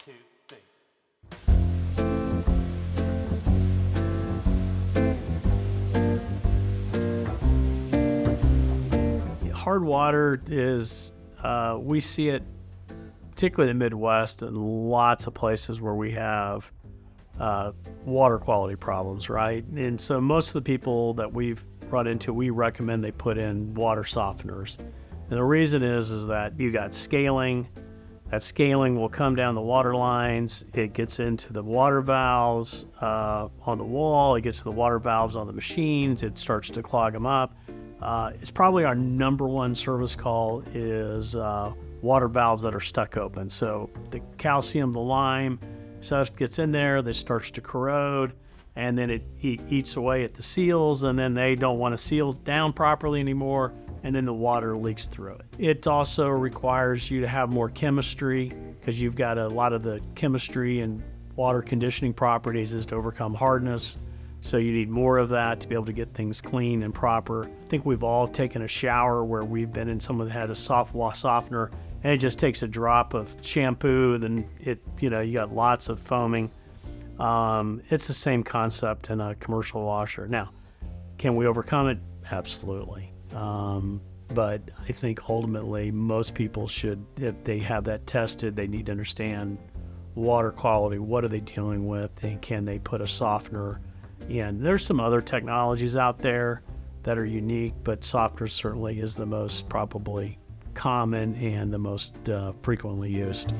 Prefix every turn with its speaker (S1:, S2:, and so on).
S1: two, three. Hard water is, we see it particularly in the Midwest and lots of places where we have water quality problems, right? And so most of the people that we've run into, we recommend they put in water softeners. And the reason is that you got scaling. That scaling will come down the water lines. It gets into the water valves on the wall. It gets to the water valves on the machines. It starts to clog them up. It's probably our number one service call is water valves that are stuck open. So the calcium, the lime, stuff gets in there, this starts to corrode, and then it eats away at the seals, and then they don't want to seal down properly anymore, and then the water leaks through it. It also requires you to have more chemistry because you've got a lot of the chemistry and water conditioning properties is to overcome hardness. So you need more of that to be able to get things clean and proper. I think we've all taken a shower where we've been in someone that had a soft wash softener, and it just takes a drop of shampoo, then you got lots of foaming. It's the same concept in a commercial washer. Now, can we overcome it? Absolutely. But I think ultimately most people should, if they have that tested, they need to understand water quality. What are they dealing with? And can they put a softener in? There's some other technologies out there that are unique, but softener certainly is the most probably common and the most frequently used.